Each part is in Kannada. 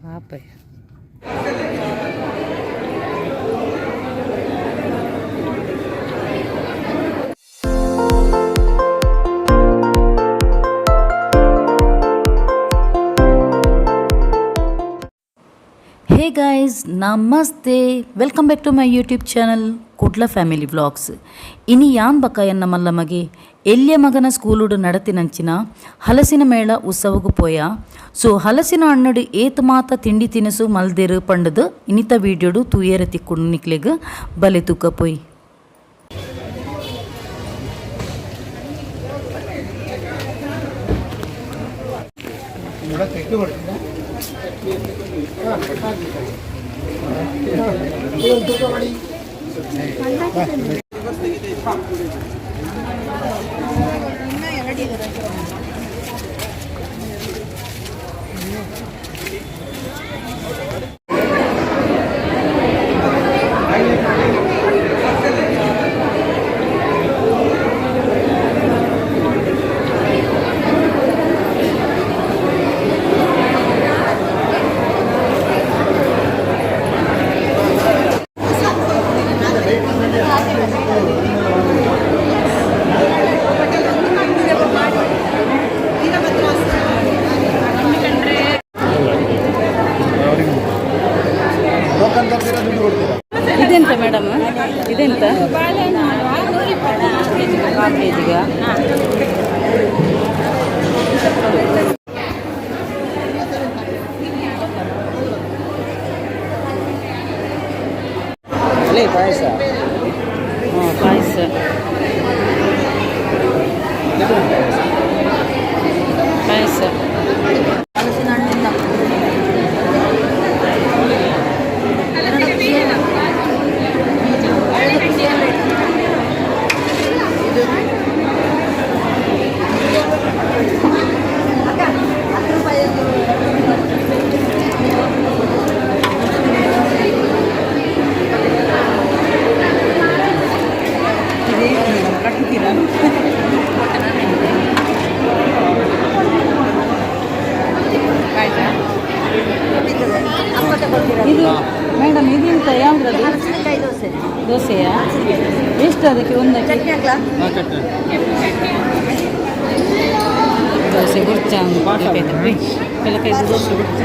ಪಾಪ Hey guys, Namaste. Welcome back to my YouTube channel Kudla Family Vlogs. Ini yan bakayanna mallamage ಎಲ್ಲಿಯ ಮಗನ ಸ್ಕೂಲುಡು ನಡತಿನಂಚಿನ ಹಲಸಿನ ಮೇಳ ಉತ್ಸವಗೂ ಪೋಯ. ಸೊ ಹಲಸಿನ ಹಣ್ಣುಡು ಏತ್ ಮಾತ ತಿಂಡಿ ತಿನಿಸು ಮಲ್ದೇರು ಪಂಡದು ಇನಿತ ವೀಡಿಯೋಡು ತೂಯೇರ ತಿಕ್ಕೊಂಡು ನಿಕ್ಲೆಗ್ ಬಲೆ ತೂಕ ಪೋಯ್. ಇದೆಂತ ಮೇಡಮ್, ಇದೆಂತ ಕಾಲು ಕೆಜಿಗ? ಪಾಯಸ. ಹಾಂ, ಪಾಯಸ. ಪಾಯಸ ಹಲಸಿನ ಹಣ್ಣಿಂದ ಇದು ಮೇಡಮ್, ಇದೆಂತ ಯಾವುದ್ರದ್ದು? ದೋಸೆಯಾ? ಎಷ್ಟು ಅದಕ್ಕೆ ಒಂದಕ್ಕೆ? ದೋಸೆ ಗುರ್ಚ ಪೆಲಕಾಯಿದ ದೋಸೆ ಗುರ್ಚ.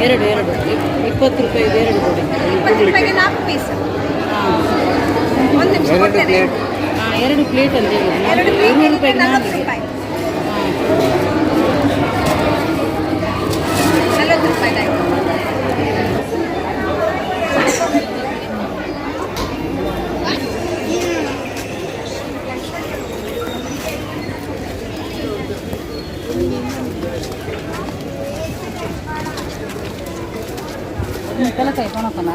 ಎರಡು 20 ರೂಪಾಯಿ, ಎರಡು ಕೊಡಿ. 20 ರೂಪಾಯಿಗೆ 4 ಪೀಸ್. ಹಾಂ, ಎರಡು ಪ್ಲೇಟ್ ಅಂತ ಹೇಳಿ 200 ರೂಪಾಯಿಗೆ 40 ರೂಪಾಯಿ. ಹಾಂ, 40 ರೂಪಾಯಿ ಆಯಿತು. Pelakaay ko na ka na?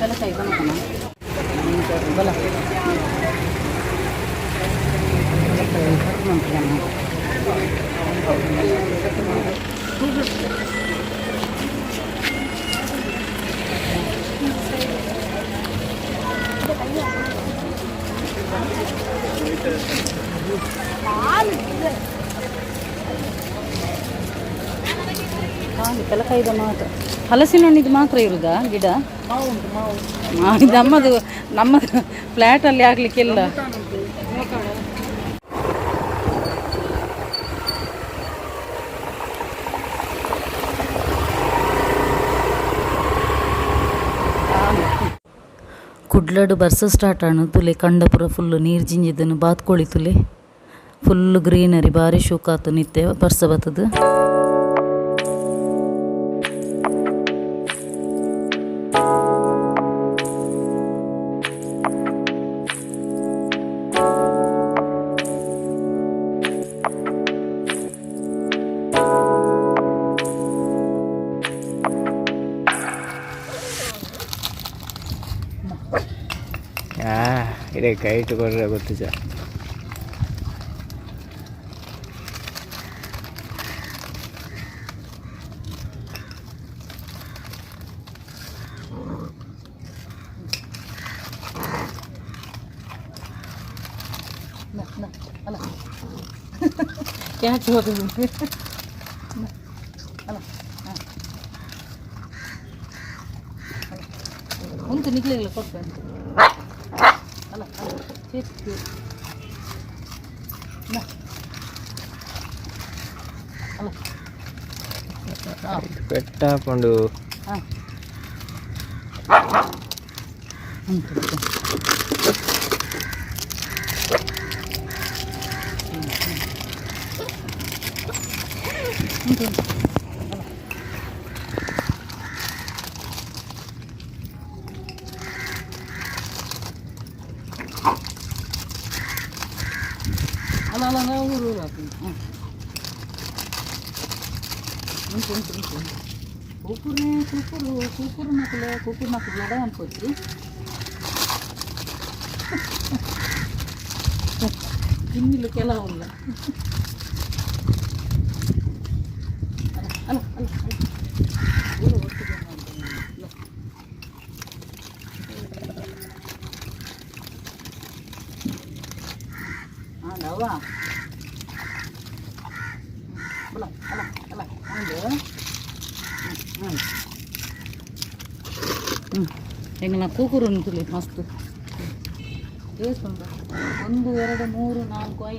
Pelakaay ko na ka na? Bala. Pelakaayida ಮಾತ್ರ. ಹಲಸಿನ ಹಣ್ಣಿದು ಮಾತ್ರ ಇರುದಾ ಗಿಡ? ನಮ್ಮದು ಫ್ಲ್ಯಾಟಲ್ಲಿ ಆಗಲಿಕ್ಕಿಲ್ಲ. ಕುಡ್ಲಡು ಬರ್ಸ ಸ್ಟಾರ್ಟ್ ಆಣು ತುಲೆ ಕಂಡಪುರ ಫುಲ್ಲು ನೀರು ಜಿಂಜಿದನು ಬಾತ್ಕೊಳ್ಳಿ ತುಲೆ ಫುಲ್ಲು ಗ್ರೀನರಿ ಭಾರಿ ಶೋಕಾತು ನಿತ್ಯ ಬರ್ಸ ಬತ್ತದು. ಇದೇ ಕೈ ಇಟ್ಟುಕೊಂಡ್ರೆ ಗೊತ್ತು ಸರ್. ಕ್ಯಾಚ್ ಹೋದ ಉಂಟು ನಿಗ್ಲಿಲ್ಲ ಕೊಡ್ತೇನೆ ಅಲ್ಲ ಸೇರ್ತು ಅಲ್ಲ ಪೆಟ್ಟ ಹಾಕೊಂಡು ಹಾಂ ಅಲ್ಲ ಊರು ಉಂಟು ಕೂಕುರು ಮಕ್ಕಳು ಎಡ ಅನ್ಕೋತಿ ಇನ್ನಿಲ್ಲ ಕೆಲವು ಇಲ್ಲ ಅಲ್ಲ ಅಲ್ಲವಾ ಅಲ್ಲ ಹಂಗೆ ಹೆಂಗೆ ಕೂಕುರು ಉಂಟು ಮಸ್ತ್ ಟೇಸ್ಟ್ ಉಂಟು 1 2 3 4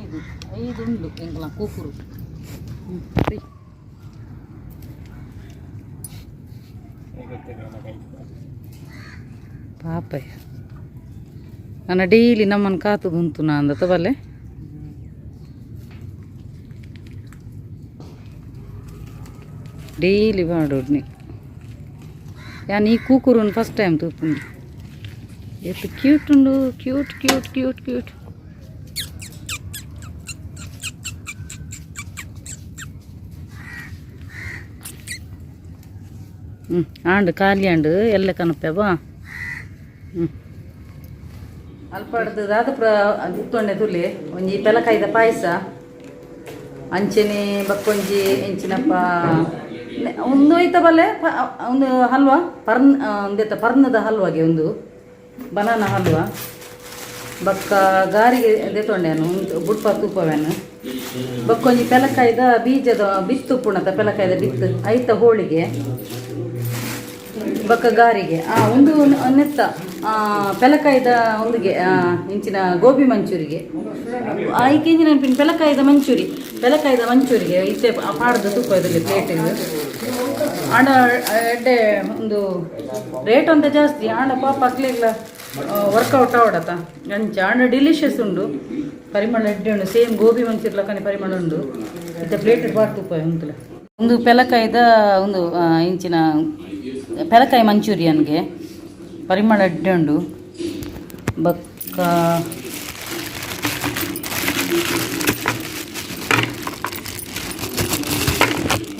5 ಉಂಟು ಹೆಂಗಲ್ಲ ಕೂಕುರು ಪಾಪಯ್ಯ ನನ್ನ ಡೈಲಿ ನಮ್ಮನ್ನು ಕಾತುದು ಉಂಟು ನಾ ಅಂದ ತಬಲ್ಲೆ ಡೈಲಿ ಮಾಡೋದು ನೀ ಯಾನ್ ಈ ಕೂಕುರು ಫಸ್ಟ್ ಟೈಮ್ ತೂಪುಂಡು ಎಷ್ಟು ಕ್ಯೂಟ್ ಉಂಡು ಕ್ಯೂಟ್ ಆಂಡ್ ಖಾಲಿ ಆಂಡ್ ಎಲ್ಲ ಕನಪೆ ಬಾ ಅಲ್ಪ ಹಿಡ್ದು ಇತ್ತೊಂಡೆ ತುಲಿ ಒಂಜಿ ಪೆಲಕಾಯಿದ ಪಾಯಸ ಅಂಚೆನೆ ಬಕ್ಕೊಂಜಿ ಎಂಚಿನಪ್ಪ ಒಂದು ಐತ ಬಲ್ಲೆ ಒಂದು ಹಲ್ವಾ ಒಂದೇತ ಪರ್ನದ ಹಲ್ವಾಗೆ ಒಂದು ಬನಾನಾ ಹಲ್ವಾ ಬಕ್ಕ ಗಾರಿಗೆ ದೆತೊಂಡೆನು ಬುಡ್ಪ ತೂಪವೇನು ಬಕ್ಕೊಂಜಿ ಪೆಲಕಾಯಿದ ಬೀಜದ ಬಿತ್ತು ಪುಣತ ಪೆಲಕಾಯಿದ ಬಿತ್ತು ಐತ ಹೋಳಿಗೆ ಬಕ್ಕ ಗಾರಿಗೆ ಒಂದು ನೆತ್ತ ಪೆಲಕಾಯಿದ ಒಂದಿಗೆ ಇಂಚಿನ ಗೋಬಿ ಮಂಚೂರಿಗೆ ಐಕೆಂಜಿ ನೆನಪಿನ ಪೆಲಕಾಯಿದ ಮಂಚೂರಿಗೆ ಇತ್ತೆ ಪಾಡ್ದು ತುಪ್ಪ ಇದರಲ್ಲಿ ಪ್ಲೇಟಿಗೆ ಆಂಡ ಎಡ್ಡೆ ಒಂದು ರೇಟ್ ಅಂತ ಜಾಸ್ತಿ ಆಂಡ ಪಾಪ ಅಕ್ಲೆಗ್ಲ ವರ್ಕೌಟ್ ಆವಡತ ಅಂಚ ಆಂಡ ಡಿಲಿಷಿಯಸ್ ಉಂಡು ಪರಿಮಳ ಎಡ್ಡೆ ಉಂಡು ಸೇಮ್ ಗೋಬಿ ಮಂಚೂರ್ಲಕ್ಕನೆ ಪರಿಮಳ ಉಂಡು ಇತ್ತೆ ಪ್ಲೇಟ್ ಪಾಡ್ ತುಪ್ಪ ಉಂಟುಲ ಒಂದು ಪೆಲಕಾಯಿದ ಒಂದು ಇಂಚಿನ ಪೆಲಕಾಯಿ ಮಂಚೂರಿಯನ್ಗೆ ಪರಿಮಳ ಎಡ್ಡೆ ಉಂಡು ಬಕ್ಕ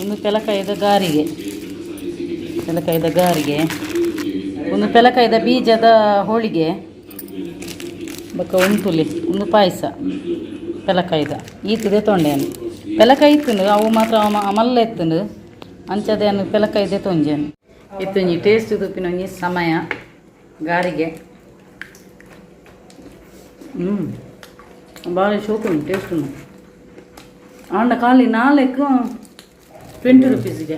ಒಂದು ಪೆಲಕಾಯಿದ ಗಾರಿಗೆ ಒಂದು ಪೆಲಕಾಯಿದ ಬೀಜದ ಹೋಳಿಗೆ ಬಕ್ಕ ಉಂಟುಲಿ ಒಂದು ಪಾಯಸ ಪೆಲಕಾಯಿದ ಈತದೆ ತೊಂಡೆನು ಪೆಲಕಾಯಿ ಇತ್ತುಂಡು ಅವು ಮಾತ್ರ ಮಲ್ಲ ಎತ್ತುಂಡು ಅಂಚದೇನು ಪೆಲಕಾಯಿದೆ ತೊಂಜೆನು ಇತ್ತೊಂಜಿ ಟೇಸ್ಟ್ ತುಪ್ಪಿನೊಂಜಿ ಸಮಯ ಗಾರಿಗೆ ಭಾಳ ಶೋಕು ಉಂಟು ಟೇಸ್ಟ್ ಉಂಟು ಆಂಡ ಖಾಲಿ 4 20 ರೂಪೀಸಿಗೆ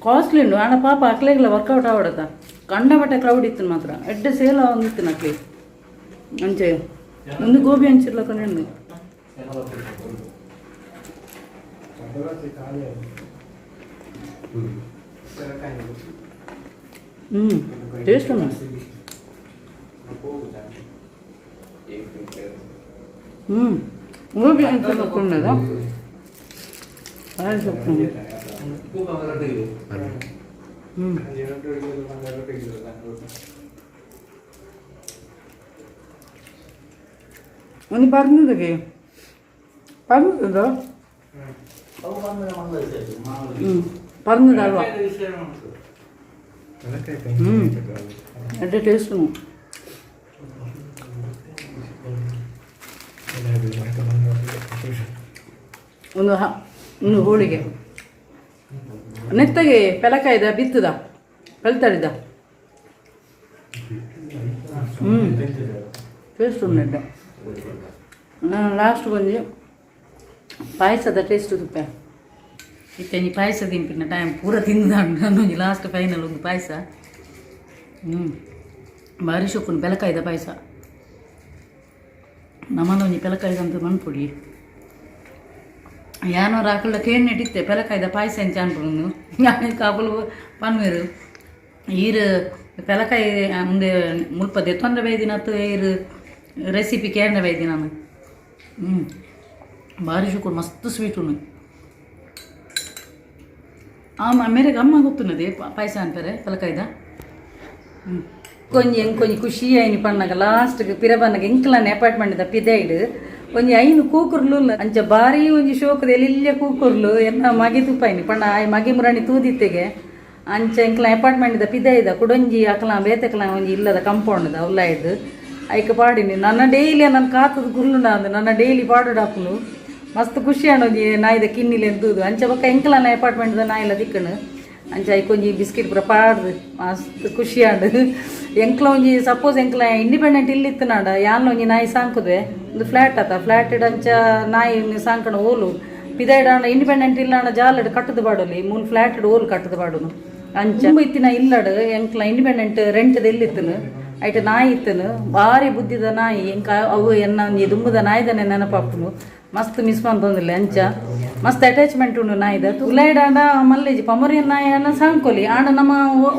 ಕಾಸ್ಟ್ಲಿ ಉಂಡು ಆಂಡ ಪಾಪ ಅಕ್ಲೆಗ್ಲ ವರ್ಕೌಟ್ ಆವಡತ ಕಂಡ ಬಟ್ಟೆ ಕ್ರೌಡ್ ಇತ್ತು ಮಾತ್ರ ಎಡ್ಡೆ ಸೇಲ್ ಒಂದಿತ್ತು ನಕ್ಲಿ ಅಂಚೆ ಒಂದು ಗೋಬಿ ಹಂಚಿರ್ಲಕೊಂಡು ಟೇಸ್ಟ್ ಉಂಟು ಗೋಬಿ ಹಂಚಿರ್ಲಕೊಂಡದ ഒന്ന് പറഞ്ഞതൊക്കെ പറഞ്ഞതോ പറഞ്ഞതಲ್ವಾ ಎಡ್ಡೆ ಟೇಸ್ಟ್ ಒಂದು ಹೋಳಿಗೆ ನೆತ್ತಗೆ ಪೆಲಕಾಯ್ದ ಬಿತ್ತದ ಕಲ್ತಳಿದ ಟೇಸ್ಟ್ ಉಂಟು ಲಾಸ್ಟ್ ಬಂದು ಪಾಯಸದ ಟೇಸ್ಟ್ ತುಪ್ಪ ಇತ್ತೇನಿ ಪಾಯಸ ತಿಂಪಿನ ಟೈಮ್ ಪೂರ ತಿಂದು ಲಾಸ್ಟ್ ಫೈನಲ್ ಒಂದು ಪಾಯಸ ಭಾರಿ ಶೋಕುಂಡು ಪೆಲಕಾಯ್ದ ಪಾಯಸ ನಮ್ಮನೊಂದು ಪೆಲಕಾಯ್ದಂತ ಮಣ್ಪುಡಿ ಯಾನೋರು ಆಕಳ ಕೇಳಿಟ್ಟಿತ್ತೆ ಪೆಲಕಾಯ್ದ ಪಾಯಸ ಅಂತ ಅನ್ಕೊಂಡು ನಾನು ಕಾಪಲು ಪನ್ವೇರು ಈರು ಪೆಲಕಾಯಿ ಮುಂದೆ ಮುಲ್ಪದೆ ತೊಂದರೆ ಬೈದಿನತ್ತು ಈರು ರೆಸಿಪಿ ಕೇಂದ್ರ ಬೈದಿ ನಾನು ಭಾರಿ ಶುಕುಡು ಮಸ್ತ್ ಸ್ವೀಟ್ ಉಣ್ಣು ಮೇರೆಗೆ ಅಮ್ಮ ಗೊತ್ತುನ್ನದೆ ಪಾಯಸ ಅಂತಾರೆ ಪೆಲಕಾಯ್ದ ಕೊಂಚಿ ಖುಷಿ ಆಯ್ನಿ ಪಣ್ಣಾಗ ಲಾಸ್ಟ್ಗೆ ಪಿರಬನ್ನಗ ಎಂಕ್ಲನ್ನ ಅಪಾರ್ಟ್ಮೆಂಟ್ ಪಿದೈಡ್ ಒಂಜಿ ಐನು ಕೂಕುರ್ಲು ಅಂಚ ಬಾರಿ ಒಂಜಿ ಶೋಕದ ಎಲ್ಲಿಯ ಕೂಕುರ್ಲು ಎನ್ನ ಮಗೆ ತುಪ್ಪಾಯಿನಿ ಪಣ್ಣ ಆಯ್ ಮಗೆ ಮುರಾಣಿ ತೂದಿತ್ತೆಗೆ ಅಂಚ ಎಂಕ್ಲ ಅಪಾರ್ಟ್ಮೆಂಟ್ ಪಿದೈದ ಕುಡೊಂಜಿ ಅಕ್ಲ ಬೇತಕ್ಲ ಒಂಜಿ ಇಲ್ಲದ ಕಂಪೌಂಡ್ದ ಉಲ್ಲಾಯ್ದು ಐಕ ಪಾಡಿನಿ ನನ್ನ ಡೈಲಿ ನನ್ನ ಕಾತದ ಗುರ್ಲುಂಡ ಅಂದು ನನ್ನ ಡೈಲಿ ಪಾಡುಡಾಪುನು ಮಸ್ತ್ ಖುಷಿ ಆಣೋಜಿ ನಾಯ್ದ ಕಿನ್ನಿಲಿ ಎಂತುದು ಅಂಚ ಬಕ್ಕ ಎಂಕ್ಲನ ಅಪಾರ್ಟ್ಮೆಂಟ್ದ ನಾಯಿಲ್ಲ ದಿಕ್ಕನು ಅಂಚ ಐಕೊಂಜಿ ಬಿಸ್ಕಿಟ್ ಪೂರ ಪಾಡ್ದು ಮಸ್ತ್ ಖುಷಿ ಆಂಡು ಎಂಕ್ಲ ಒಂಜಿ ಸಪೋಸ್ ಎಂಕ್ಲ ಇಂಡಿಪೆಂಡೆಂಟ್ ಇಲ್ಲಿತ್ತು ನಾಡ ಯಾನ್ ಒಂಜಿ ನಾಯಿ ಸಾಂಕುದ್ವೆ ಒಂದು ಫ್ಲ್ಯಾಟ್ ಆತ ಫ್ಲ್ಯಾಟ್ ಅಂಚ ನಾಯಿ ಸಾಂಕಣ ಓಲು ಪಿದೈಡ ಇಂಡಿಪೆಂಡೆಂಟ್ ಇಲ್ಲ ಜಾಲಡ್ ಕಟ್ಟದು ಬಾಡೋಲಿ ಮೂಲ ಫ್ಲ್ಯಾಟ್ ಓಲು ಕಟ್ಟದು ಬಾಡುನು ಅಂಚ ಇತ್ತಿನ ಇಲ್ಲಡ್ ಎಂಕ್ಲ ಇಂಡಿಪೆಂಡೆಂಟ್ ರೆಂಟ್ದ ಎಲ್ಲಿತ್ತನು ಐಟ ನಾಯಿ ಇತ್ತನು ಭಾರಿ ಬುದ್ಧಿದ ನಾಯಿ ಎಂಕ ಅವು ಎನ್ನ ಒಂಜಿ ದುಂಬುದ ನಾಯಿದನೆ ನೆನಪಾಪುನು ಮಸ್ತ್ ಮಿಸ್ ಬಂದಿಲ್ಲ ಅಂಚ ಮಸ್ತ್ ಅಟ್ಯಾಚ್ಮೆಂಟ್ ಉಂಡು ನಾಯಿದ ತುಲೈಡ್ ಆಂಡ ಮಲ್ಲೇಜಿ ಪಮರಿಯನ್ ನಾಯಿ ಅನ್ನ ಸಾಂಕೊಲಿ ಆಂಡ ನಮ್ಮ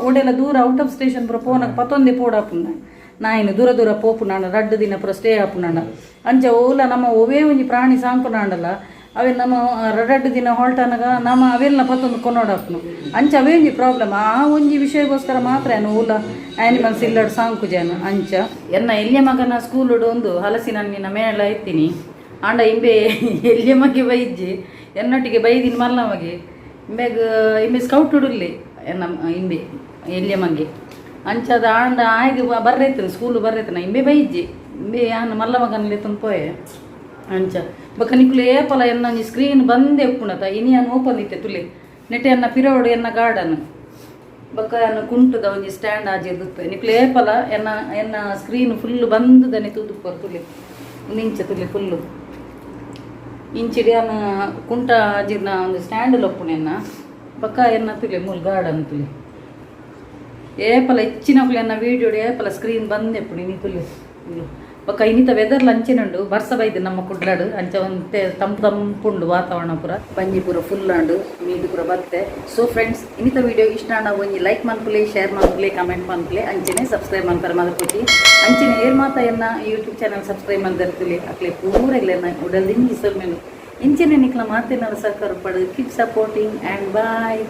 ಒಡೆಲ್ಲ ದೂರ ಔಟ್ ಆಫ್ ಸ್ಟೇಷನ್ ಪುರ ಪೋನಗ ಪತ್ತೊಂದೆ ಪೋಡಾಪುಂಡ ನಾಯಿನ ದೂರ ದೂರ ಪೋಪುನಾಂಡ ರಡ್ಡು ದಿನ ಪುರ ಸ್ಟೇ ಆಪುನಾಂಡ ಅಂಚ ಓಲ ನಮ್ಮ ಒವೇ ಒಂಜಿ ಪ್ರಾಣಿ ಸಾಂಕುನಾಂಡಲ್ಲ ಅವೇ ನಮ್ಮ ರಡ್ಡು ದಿನ ಹೊಲ್ಟನಗ ನಮ್ಮ ಅವೆಲ್ಲ ಪತ್ತೊಂದು ಕೊನೋಡಾಪುನು ಅಂಚ ಅವೇ ಒಂಜಿ ಪ್ರಾಬ್ಲಮ್ ಆ ಒಂಜಿ ವಿಷಯಗೋಸ್ಕರ ಮಾತ್ರ ಏನು ಓಲ ಆ್ಯನಿಮಲ್ಸ್ ಇಲ್ಲಡ್ ಸಾಂಕು ಜನ ಅಂಚ ಎನ್ನ ಎಲ್ಲಿಯ ಮಗನ ಸ್ಕೂಲುಡು ಒಂದು ಹಲಸಿನ ಹಣ್ಣಿನ ಮೇಳ ಎತ್ತೀನಿ ಆಂಡ ಇಂಬೆ ಎಲ್ಲಿಯ ಮಗೆ ಬೈಜ್ಜಿ ಎನ್ನೊಟ್ಟಿಗೆ ಬೈದಿನ ಮಲ್ಲಮಗೆ ಇಂಬೆಗ ಇಂಬೆ ಸ್ಕೌಟ್ ಉಡುಲ್ಲಿ ಎನ್ನ ಇಂಬೆ ಎಲ್ಲಿಯ ಮಗೆ ಅಂಚದ ಆಂಡ ಆಯ್ದು ಬರ್ರೈತನು ಸ್ಕೂಲು ಬರ್ರೈತನ ಇಂಬೆ ಬೈಜ್ಜಿ ಇಂಬೆ ಆನ ಮಲ್ಲ ಮಗನಲ್ಲಿ ತುಂಪೋಯೆ ಅಂಚ ಬಕ್ಕ ನಿಕ್ಲು ಏಪಲ ಎನ್ನ ಸ್ಕ್ರೀನ್ ಬಂದೇ ಉಪ್ಪುಣತ ಇನಿ ಅನ್ನು ಓಪನ್ ಇತ್ತೆ ತುಲಿ ನೆಟ್ಟೆ ಎನ್ನ ಪಿರೋಡು ಎನ್ನ ಗಾರ್ಡನ್ ಬಕ್ಕ ಅನ್ನ ಕುಂಟದ ಒಂಜಿ ಸ್ಟ್ಯಾಂಡ್ ಆಜಿರ್ದುತ್ತೆ ನಿಕ್ಲು ಏಪಲ ಎನ್ನ ಸ್ಕ್ರೀನ್ ಫುಲ್ಲು ಬಂದದನೆ ತೂದುಪ್ಪರು ತುಲಿ ಇಂಚ ತುಲಿ ಫುಲ್ಲು ಇಂಚಿಡಿ ಅನ್ನ ಕುಂಟ ಆಜಿರ್ನ ಒಂದು ಸ್ಟ್ಯಾಂಡ್ ಲೊಪ್ಪುನೆನ್ನ ಬಕ್ಕ ಎನ್ನ ತುಲಿ ಮೂಲ ಗಾರ್ಡನ್ ತುಲಿ ಏಪಲ ಹೆಚ್ಚಿನ ಎನ್ನ ವೀಡಿಯೋ ಏಪಲ ಸ್ಕ್ರೀನ್ ಬಂದೆಪ್ಪುಣಿ ನೀ ತುಲಿ ಬಕ್ಕ ಇನ್ನಿತ ವೆದರ್ಲ ಅಂಚಿನಂಡು ಬರ್ಸ ಬೈದು ನಮ್ಮ ಕುಡ್ಲಾಡು ಅಂಚ ಒಂದು ತಂಪುಂಡು ವಾತಾವರಣ ಪೂರ ಬಂಜಿ ಪೂರ ಫುಲ್ ಆಂಡು ಮೀದು ಪೂರ ಬತ್ತೆ ಸೊ ಫ್ರೆಂಡ್ಸ್ ಇನ್ನಿತ ವಿಡಿಯೋ ಇಷ್ಟ ನಾವು ಒಂಜಿ ಲೈಕ್ ಮನ್ಪುಲೆ ಶೇರ್ ಮನ್ಪುಲೆ ಕಮೆಂಟ್ ಮನ್ಪುಲೆ ಅಂಚೆನೆ ಸಬ್ಸ್ಕ್ರೈಬ್ ಮಾಡ್ತಾರೆ ಮದಪುಜಿ ಅಂಚೆನೆ ಏರ್ ಮಾತ ಎನ್ನ ಯೂಟ್ಯೂಬ್ ಚಾನಲ್ ಸಬ್ಸ್ಕ್ರೈಬ್ ಮಾಡ್ದಿರ್ತಿಲಿ ಅಕ್ಲೆ ಪೂರೆಗ್ಲೆನ್ನ ಉಡಲ್ದಿಂಗಿ ಸೊಲ್ಮೆನು ಇಂಚೆನೆ ನಿಕ್ಲ ಮಾತೇನಾದ್ರು ಸರ್ಕಾರ ಪಡು ಕೀಪ್ ಸಪೋರ್ಟಿಂಗ್ ಆ್ಯಂಡ್ ಬಾಯ್.